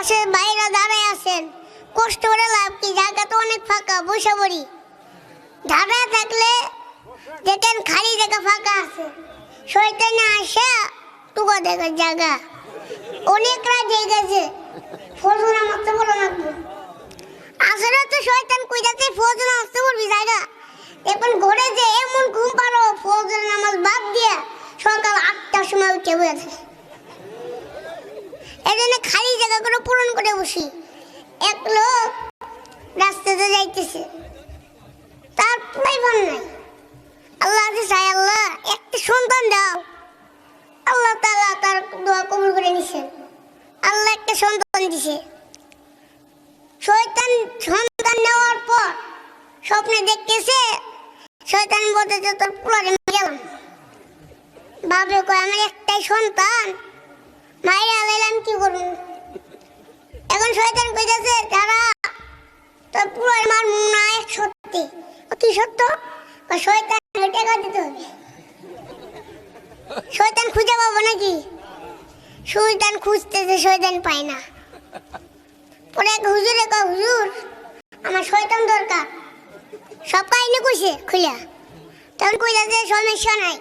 পাশে বাইরে দাঁড়ায় আছেন, কষ্ট করে লাভ কি? জায়গা তো অনেক ফাঁকা, বসে পড়ি। দাঁড়ায় থাকলে দেখেন খালি জায়গা ফাঁকা আছে, শয়তানে আসা টুকা দেখার জায়গা অনেক রাত হয়ে গেছে, ফজর নামাজ তো বলো লাগবে। আসলে তো শয়তান কই যাচ্ছে, ফজর নামাজ তো পড়বি জায়গা। এখন ঘরে যে এমন ঘুম পারো, ফজর নামাজ বাদ দিয়ে সকাল 8টার সময় উঠে বসে। এই জন্য খালি জায়গাগুলো পূরণ করে বসি। এক লোক রাস্তাতে যাইতেছে, তার পরিবার নাই। আল্লাহ চাই, আল্লাহ একটা সন্তান দাও। আল্লাহ তাআলা তার দোয়া কবুল করে নিছেন, আল্লাহ একটা সন্তান দিছে। শয়তান সন্তান নেওয়ার পর স্বপ্নে দেখতেছে, শয়তান বলতেছে তোর পুরারে গেলাম। ভাবে কয় আমার একটাই সন্তান, মায়েরা আলাইলাম কি করবো? এখন শয়তান কইতেছে যারা তোর পুরার মার না এক সত্যি। কি সত্য? শয়তান টাকা দিতে হবে। শয়তান খুঁজে পাবো নাকি? শয়তান খুঁজতেছে, শয়তান পায় না। পরে এক হুজুরে কয় হুজুর আমার শয়তান দরকার। সব কাহিনী কইছে খুলে। তখন কইতাছে সমস্যা নাই,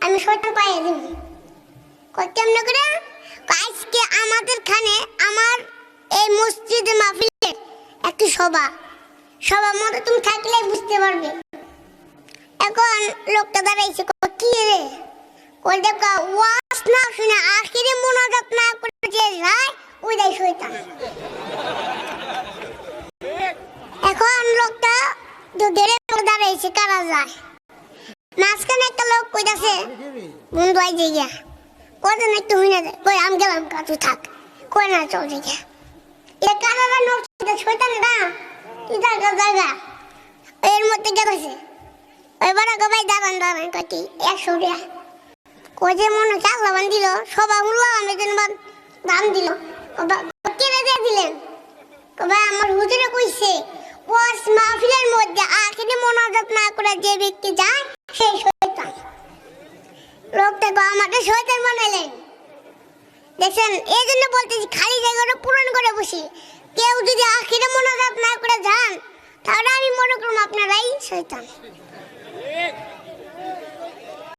আমি শয়তান পাইয়ে দিব। কেমনে করে? আজকে আমাদের খানে আমার এই মসজিদে মাহফিলের একটি সভা মতো তুমি থাকলে বুঝতে পারবে। এখন লোকটা দাঁড়াইছে, কি রে? কই দেখা ওয়াজ না শুনে আখিরে মোনাজাত না করে যে যায় ওইটাই শয়তান। এখন লোকটা ধরে দাঁড়াইছে, কারা যায়? মাঝখানে একটা লোক কইতাছে বন্ধু আই জায়গা কদিন একটু হই না যায়। কই আমি গেলাম, তুই থাক। কই না চল জায়গা। এ কারারা নোট শয়তান না, তুই জায়গা এর মধ্যে গেছে। এবার ভাই দাঁড়ান কাটি 100 টাকা। কই যে মনে হচ্ছে আল্লাহ বান দিল, সবাই উল্লাহ আমি দাম দিল। কেড়ে দিয়ে দিলেন। ভাই আমার হুজুরে কইছে ওয়াজ মাহফিলের মধ্যে আখিরে মোনাজাত না করে যে ব্যক্তি যায় সেই শয়তান। লোকটাকে আমাকে শয়তান বানাইলেন। দেখছেন, এই জন্য বলতেছি খালি জায়গাটা পূরণ করে বসি। কেউ যদি আখিরে মোনাজাত না করে যান, তাহলে আমি মনে করব আপনারাই শয়তান।